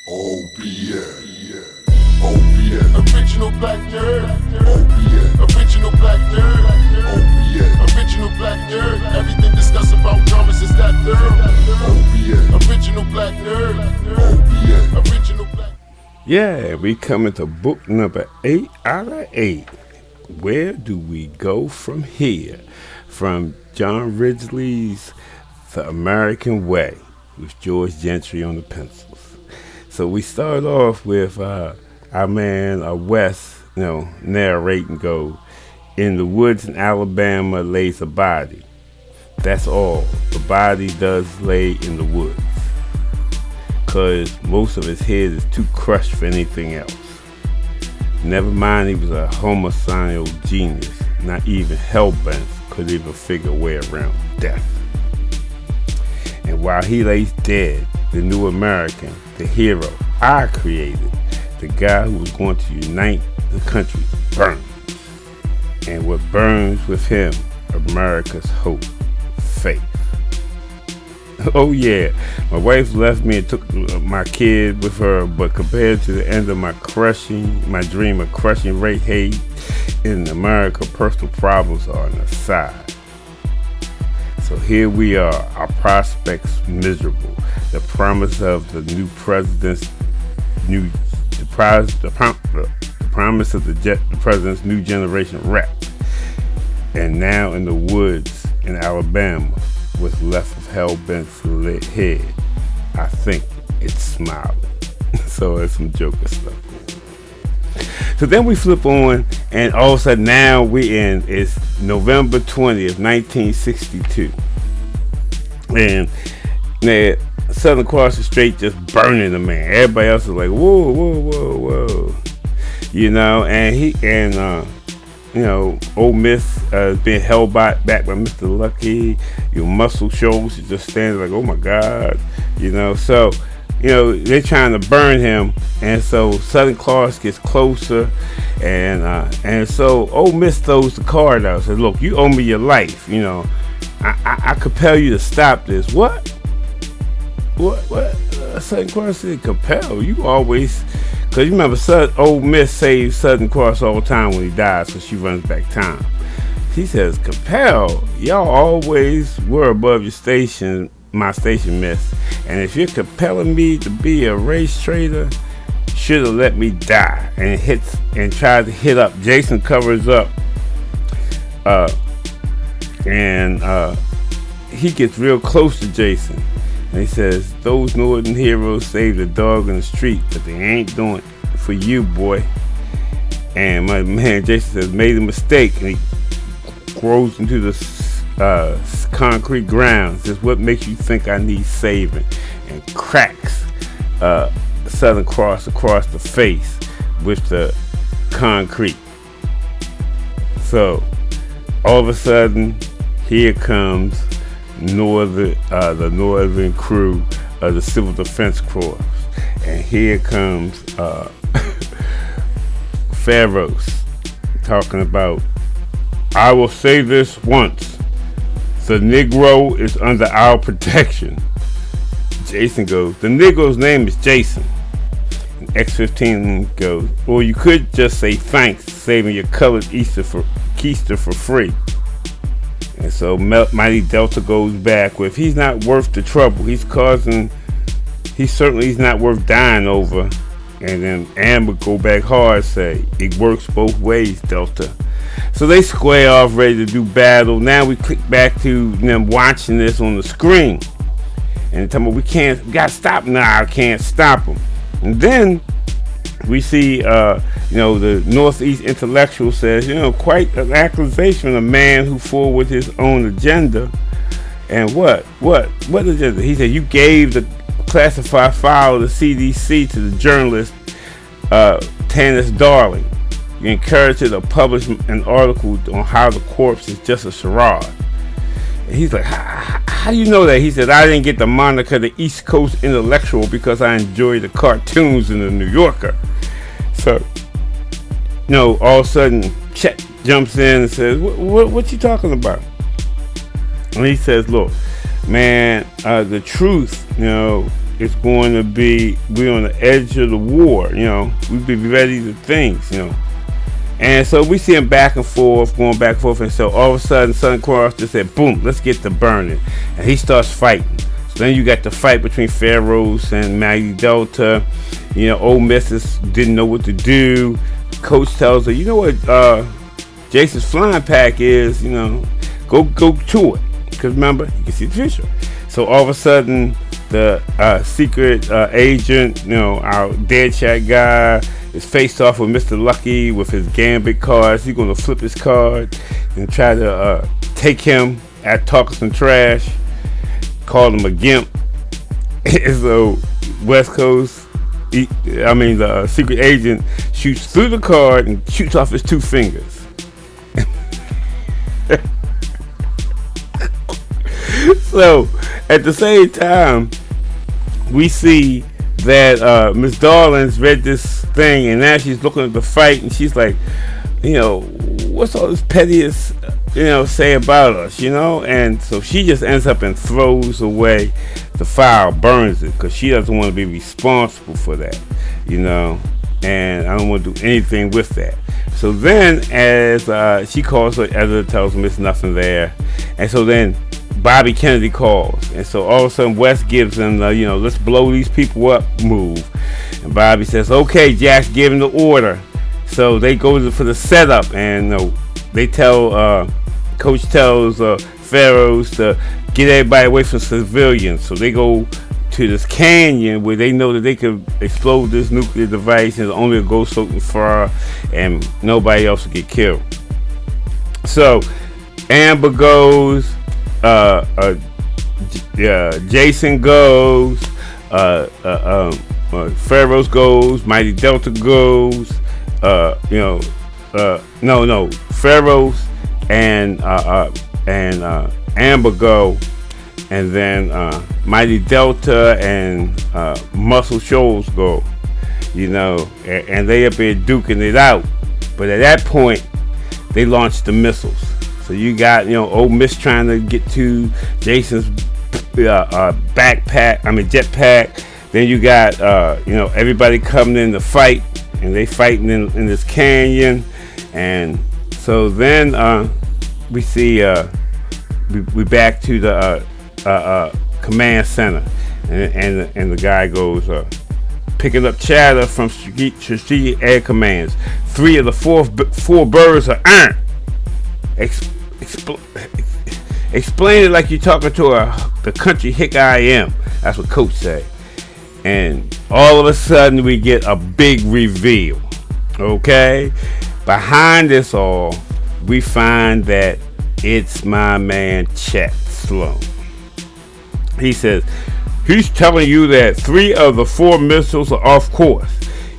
OBN, OBN, Original black nerd. OBN, Original black nerd. OBN, Original black nerd. Everything discussed about dramas is that thorough. OBN, Original black nerd. OBN. Original black. Yeah, we coming to book number 8 out of 8. Where do we go from here? From John Rigley's The American Way with George Gentry on the pencils. So we start off with our man Wes, narrating go, in the woods in Alabama lays a body. That's all. The body does lay in the woods. Cause most of his head is too crushed for anything else. Never mind he was a homicidal genius. Not even hellbent could even figure a way around death. And while he lays dead, the new American, the hero I created, the guy who was going to unite the country, burns. And what burns with him, America's hope, faith. Oh yeah, my wife left me and took my kid with her, but compared to the end of my dream of crushing rate hate in America, personal problems are on the side. So here we are, our prospects miserable. The promise of the new president's the promise of the president's new generation wrecked. And now in the woods in Alabama, what's left of hellbent's lit head, I think it's smiling. So it's some Joker stuff. So then we flip on, and all of a sudden now it's November 20th, 1962. And now Southern Cross the Strait just burning the man. Everybody else is like, whoa, whoa, whoa, whoa. Ole Miss is being held back by Mr. Lucky. Muscle Shoals is just standing like, oh my God. So they're trying to burn him, and so Southern Cross gets closer, and so Ole Miss throws the card out. Says, look, you owe me your life. I compel you to stop this. What? Southern Cross said compel. You always, because you remember Ole Miss saves Southern Cross all the time when he dies, so she runs back time. He says compel. Y'all always were above your station, my station, miss. And if you're compelling me to be a race traitor, should have let me die. And tries to hit up. Jason covers up. He gets real close to Jason. And he says, those northern heroes saved a dog in the street, but they ain't doing it for you, boy. And my man Jason says, made a mistake. And he grows into the concrete ground. Says, what makes you think I need saving? And cracks Southern Cross across the face with the concrete. So all of a sudden, here comes the northern crew of the Civil Defense Corps, and here comes Pharaohs talking about, I will say this once, the Negro is under our protection. Jason goes, the Negro's name is Jason. And X-15 goes, or you could just say thanks, saving your colored keister for free. And so Mighty Delta goes back with, he's not worth the trouble. He's not worth dying over. And then Amber go back hard, say, it works both ways, Delta. So they square off, ready to do battle. Now we click back to them watching this on the screen. And tell me, we gotta stop. Nah, I can't stop them. And then we see, the Northeast intellectual says, quite an accusation of a man who forward his own agenda. And what agenda? He said, you gave the classified file of the CDC to the journalist, Tanis Darling. You encouraged her to publish an article on how the corpse is just a charade. And he's like, how do you know that? He said, I didn't get the moniker the East Coast intellectual because I enjoy the cartoons in the New Yorker. So, all of a sudden, Chet jumps in and says, what you talking about? And he says, look, man, the truth, it's going to be, we're on the edge of the war, we be ready to things, And so we see him back and forth, going back and forth, and so all of a sudden Southern Cross just said, boom, let's get to burning. And he starts fighting. So then you got the fight between Pharaohs and Mighty Delta. Ole Miss didn't know what to do. Coach tells her, you know what Jason's flying pack is, go to it. Because remember, you can see the future. So all of a sudden, the secret agent, our Deadshot guy, is faced off with Mr. Lucky with his gambit cards. He's going to flip his card and try to take him at talking some trash. Call him a gimp. So West Coast, the secret agent shoots through the card and shoots off his 2 fingers. So at the same time, we see that Miss Darling's read this thing, and now she's looking at the fight, and she's like, what's all this pettiness, say about us, And so she just ends up and throws away the file, burns it, because she doesn't want to be responsible for that, And I don't want to do anything with that. So then, as she calls her editor, tells him it's nothing there, and so then Bobby Kennedy calls, and so all of a sudden West gives him the, let's blow these people up move, and Bobby says, okay, Jack's giving the order. So they go for the setup, and they tell Coach tells Pharaohs to get everybody away from civilians. So they go to this canyon where they know that they could explode this nuclear device, and only will go so far, and nobody else will get killed. So Amber goes. Jason goes, Pharaohs goes, Mighty Delta goes, Pharaohs and Amber go, and then Mighty Delta and Muscle Shoals go, and they up there duking it out. But at that point, they launched the missiles. So you got, Ole Miss trying to get to Jason's jetpack. Then you got, everybody coming in to fight, and they fighting in this canyon. And so then we see, we back to the command center, and the guy goes picking up chatter from strategic air commands. 3 of the 4 birds are iron. Explain it like you're talking to the country hick I am. That's what Coach said. And all of a sudden we get a big reveal. Okay? Behind this all, we find that it's my man Chet Sloan. He says, he's telling you that 3 of the 4 missiles are off course.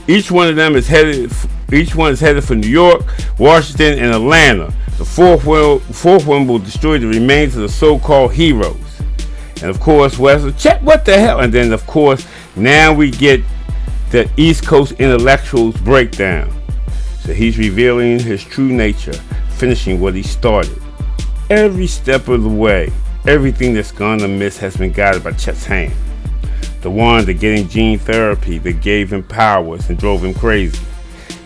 Each one is headed for New York, Washington, and Atlanta. The fourth one will destroy the remains of the so-called heroes. And of course, Wesley, Chet, what the hell? And then, of course, now we get the East Coast intellectuals breakdown. So he's revealing his true nature, finishing what he started. Every step of the way, everything that's gone amiss has been guided by Chet's hand. The one that getting gene therapy that gave him powers and drove him crazy.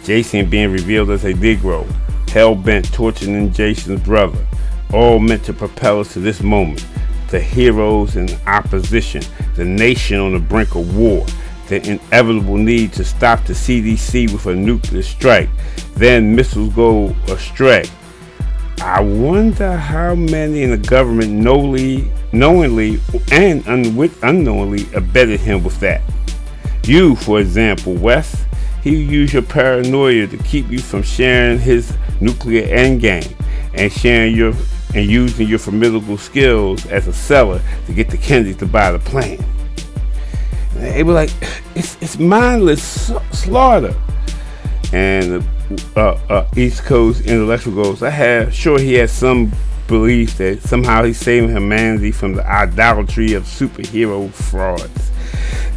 Jason being revealed as a Negro, hell-bent torturing Jason's brother, all meant to propel us to this moment. The heroes in opposition, the nation on the brink of war, the inevitable need to stop the CDC with a nuclear strike, then missiles go astray. I wonder how many in the government knowingly and unknowingly abetted him with that. You, for example, Wes, he used your paranoia to keep you from sharing his nuclear endgame and using your formidable skills as a seller to get the Kennedys to buy the plan. And they were like, it's mindless slaughter. And East Coast intellectual goes, sure he has some belief that somehow he's saving humanity from the idolatry of superhero frauds.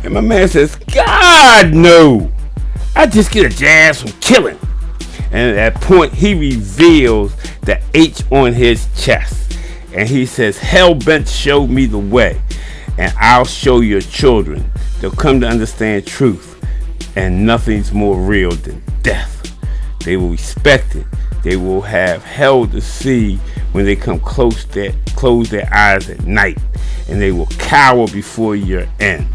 And my man says, God, no! I just get a jazz from killing. And at that point, he reveals the H on his chest. And he says, Hellbent showed me the way. And I'll show your children they'll come to understand truth, and nothing's more real than death. They will respect it. They will have hell to see when they come close close their eyes at night, and they will cower before your end.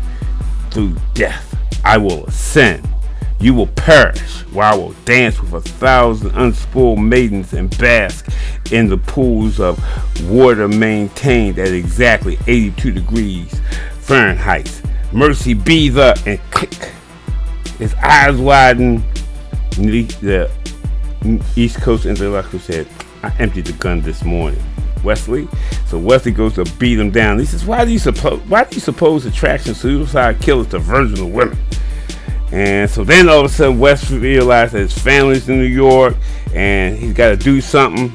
Through death I will ascend. You will perish, while I will dance with 1,000 unspoiled maidens and bask in the pools of water maintained at exactly 82 degrees Fahrenheit. Mercy be the, and click. His eyes widen. The East Coast intellectual said, I emptied the gun this morning. Wesley. So Wesley goes to beat him down. He says, why do you suppose attraction to suicide killers to virginal women? And so then all of a sudden Wes realized that his family's in New York and he's got to do something.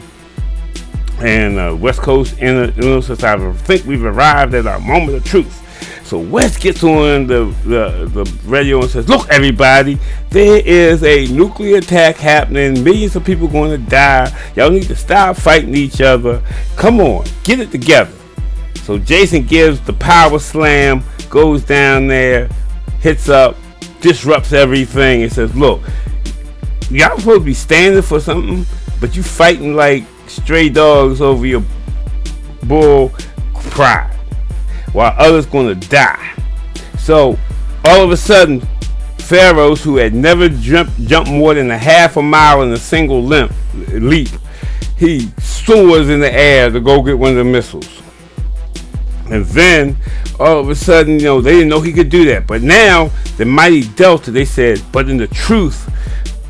And West Coast says, I think we've arrived at our moment of truth. So Wes gets on the radio and says, look everybody, there is a nuclear attack happening. Millions of people going to die. Y'all need to stop fighting each other. Come on, get it together. So Jason gives the power slam, goes down there, hits up, disrupts everything, and says, look, y'all supposed to be standing for something, but you fighting like stray dogs over your bull pride, while others gonna die. So all of a sudden, Pharaohs, who had never jumped more than a half a mile in a single leap, he soars in the air to go get one of the missiles. And then all of a sudden, they didn't know he could do that. But now the mighty Delta, they said, but in the truth,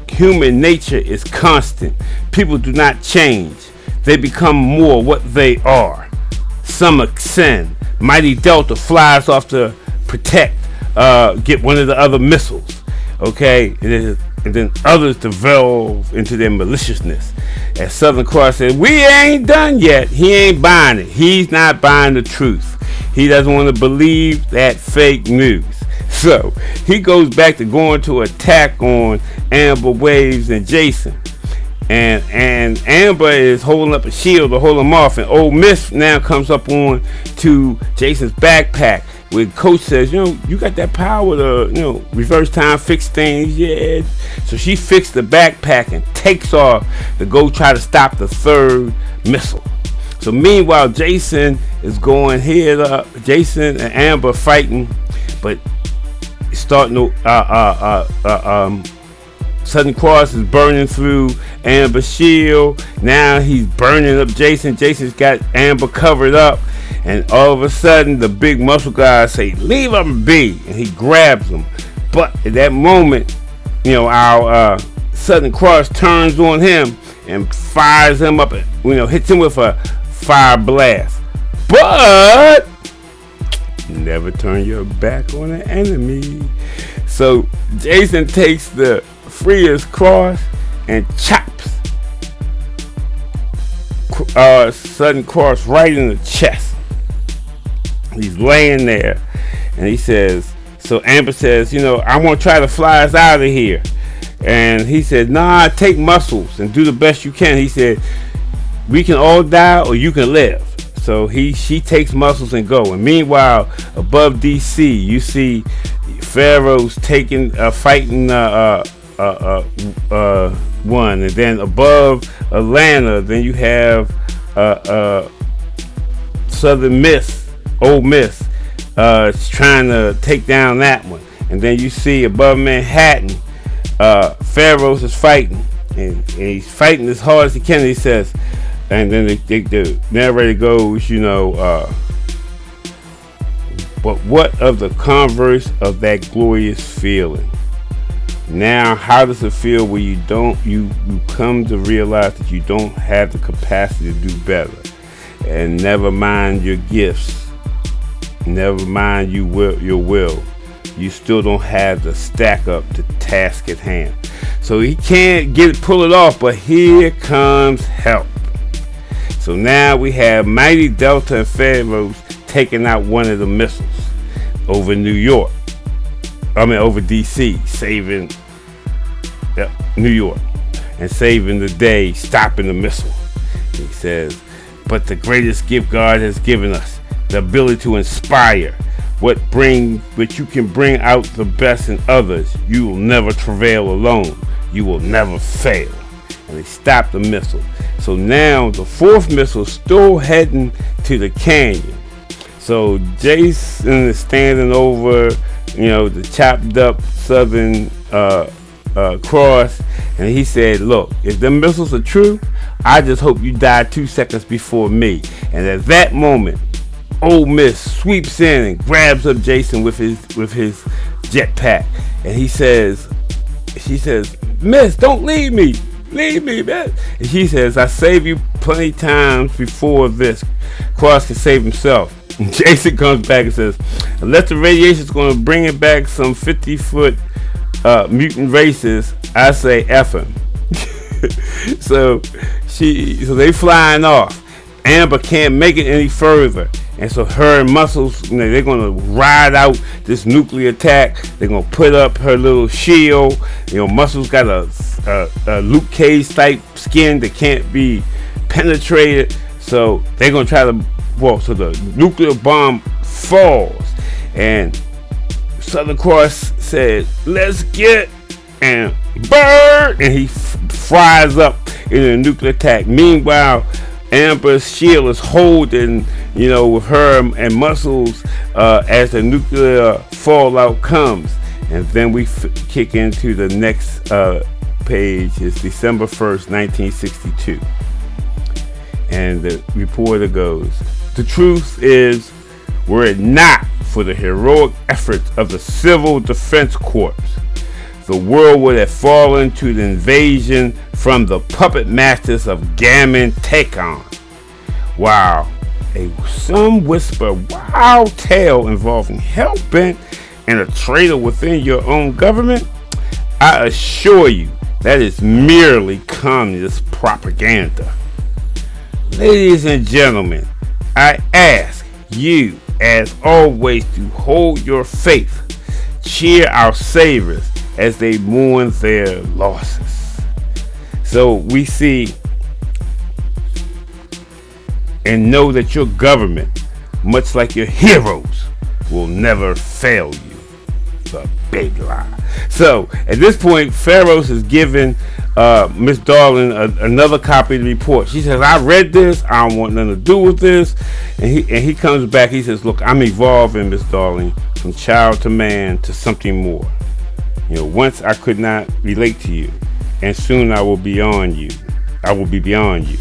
human nature is constant. People do not change. They become more what they are. Some ascend. Mighty Delta flies off to protect, get one of the other missiles. Okay? And then others devolve into their maliciousness. As Southern Cross said, we ain't done yet. He ain't buying it. He's not buying the truth. He doesn't want to believe that fake news. So he goes back to going to attack on Amber Waves and Jason. And Amber is holding up a shield to hold him off. And Old Miss now comes up on to Jason's backpack, where Coach says, you got that power to, reverse time, fix things. Yeah. So she fixed the backpack and takes off to go try to stop the third missile. So meanwhile, Jason is going head up. Jason and Amber fighting, but starting to, Southern Cross is burning through Amber's shield. Now he's burning up Jason. Jason's got Amber covered up. And all of a sudden, the big muscle guys say, leave him be. And he grabs him. But at that moment, our Southern Cross turns on him and fires him up, hits him with a fire blast. But never turn your back on the enemy. So Jason takes the Freer's cross and chops Southern Cross right in the chest. He's laying there, and he says, so Amber says, I want to try to fly us out of here. And he said, nah, take muscles and do the best you can. He said, we can all die or you can live. So she takes muscles and go. And meanwhile, above DC, you see Pharaohs fighting one. And then above Atlanta, then you have Southern Miss, Old Miss, trying to take down that one. And then you see above Manhattan, Pharaohs is fighting. And he's fighting as hard as he can. He says, and then the narrator goes, but what of the converse of that glorious feeling? Now, how does it feel when you come to realize that you don't have the capacity to do better? And never mind your gifts, never mind your will, you still don't have the stack up to task at hand. So he can't pull it off, but here comes help. So now we have Mighty Delta and Pharaohs taking out one of the missiles over over DC, saving New York and saving the day, stopping the missile. He says, but the greatest gift God has given us, the ability to inspire, what you can bring out the best in others. You will never travail alone. You will never fail. And they stopped the missile. So now the fourth missile is still heading to the canyon. So Jason is standing over, the chopped up Southern Cross, and he said, look, if the missiles are true, I just hope you die 2 seconds before me. And at that moment, Ole Miss sweeps in and grabs up Jason with his jetpack, and she says, Miss, don't leave me, man. And she says, I saved you plenty times before this. Cross can save himself. And Jason comes back and says, unless the radiation is going to bring it back some 50-foot mutant races, I say F him. So they flying off. Amber can't make it any further, and so her and Muscles, they're gonna ride out this nuclear attack. They're gonna put up her little shield. Muscles got a Luke Cage type skin that can't be penetrated, so they're gonna try to walk. So the nuclear bomb falls, and Southern Cross said, "Let's get," and burn, and he fries up in a nuclear attack. Meanwhile, Amber's shield is holding, with her and Muscles as the nuclear fallout comes. And then we kick into the next page. It's December 1st, 1962. And the reporter goes, the truth is, were it not for the heroic efforts of the Civil Defense Corps, the world would have fallen to the invasion from the puppet masters of Gammon Takon. Wow, some whisper wild tale involving hell-bent and a traitor within your own government? I assure you that is merely communist propaganda. Ladies and gentlemen, I ask you, as always, to hold your faith. Cheer our saviors as they mourn their losses. So we see and know that your government, much like your heroes, will never fail you. It's a big lie. So at this point, Pharaohs is giving Miss Darling another copy of the report. She says, I read this, I don't want nothing to do with this. And he comes back, he says, look, I'm evolving, Miss Darling, from child to man to something more. Once I could not relate to you, and soon I will be beyond you.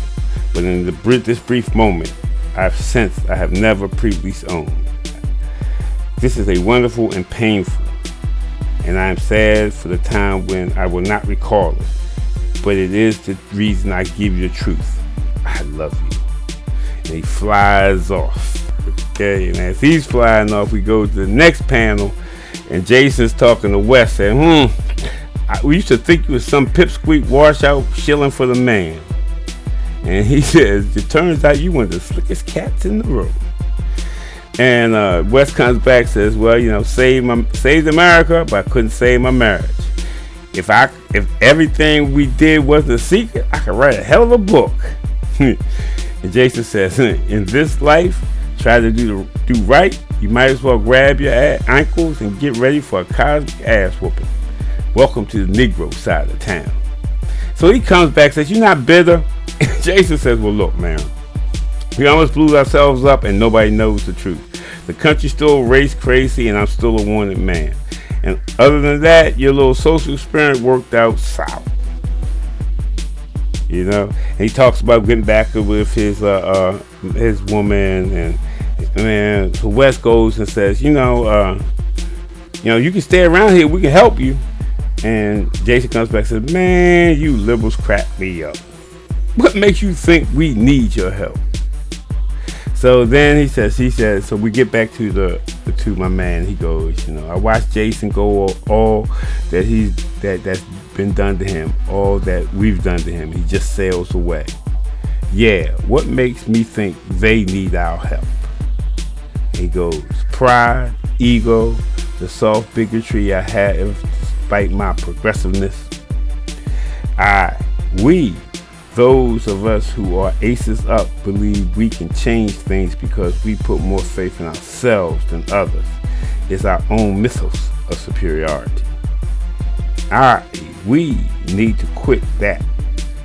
But in this brief moment, I've sensed I have never previously owned. This is a wonderful and painful, and I am sad for the time when I will not recall it. But it is the reason I give you the truth. I love you. And he flies off. Okay, and as he's flying off, we go to the next panel. And Jason's talking to Wes, saying, we used to think you was some pipsqueak washout shilling for the man. And he says, it turns out you one of the slickest cats in the room. And Wes comes back, says, well, saved America, but I couldn't save my marriage. If everything we did wasn't a secret, I could write a hell of a book. And Jason says, in this life, try to do right, you might as well grab your ankles and get ready for a cosmic ass whooping. Welcome to the Negro side of town. So he comes back, says, you're not bitter? And Jason says, well, look, man, we almost blew ourselves up and nobody knows the truth. The country's still race crazy and I'm still a wanted man. And other than that, your little social experiment worked out south. And he talks about getting back with his woman, and man, so Wes goes and says, you can stay around here, we can help you. And Jason comes back and says, man, you liberals crack me up. What makes you think we need your help? So then he says, so we get back to my man. He goes, I watched Jason go all that's been done to him, all that we've done to him. He just sails away. Yeah, what makes me think they need our help? He goes, pride, ego, the soft bigotry I have despite my progressiveness. We, those of us who are aces up, believe we can change things because we put more faith in ourselves than others. is our own mythos of superiority. We need to quit that,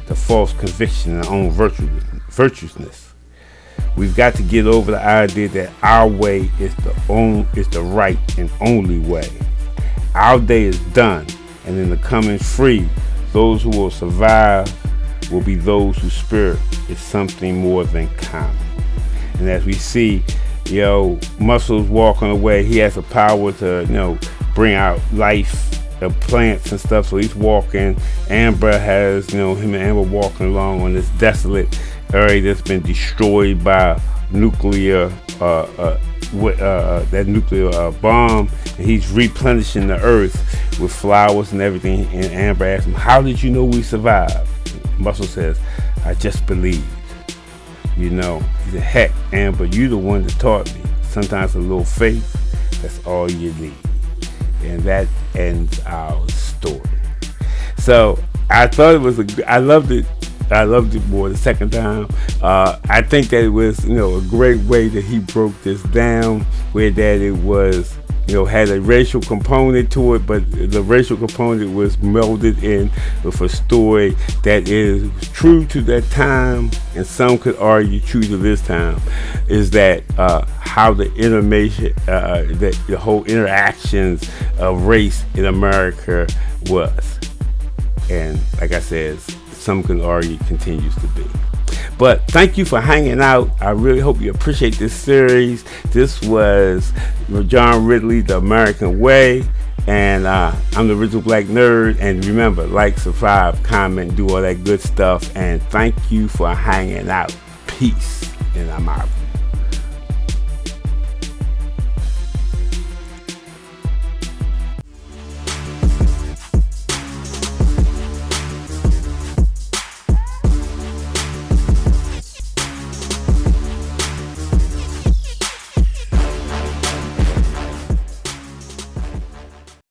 the false conviction in our own virtuousness. We've got to get over the idea that our way is the right and only way. Our day is done, and in the coming free, those who will survive will be those whose spirit is something more than common. And as we see, Muscles walking away, he has the power to, bring out life of plants and stuff. So he's walking. Amber has, him and Amber walking along on this desolate area that's been destroyed by nuclear, that nuclear bomb. And he's replenishing the earth with flowers and everything. And Amber asks him, "How did you know we survived?" Muscle says, "I just believed." He said, "Heck, Amber, you the one that taught me. Sometimes a little faith, that's all you need." And that ends our story. So I thought it was I loved it. I loved it more the second time. I think that it was, a great way that he broke this down, where that it was, had a racial component to it, but the racial component was melded in with a story that is true to that time, and some could argue true to this time, is that how the the whole interactions of race in America was. And like I said, some can argue continues to be. But thank you for hanging out. I really hope you appreciate this series. This was John Rigley, The American Way. And I'm the Original Black Nerd. And remember, like, subscribe, comment, do all that good stuff. And thank you for hanging out. Peace. And I'm out.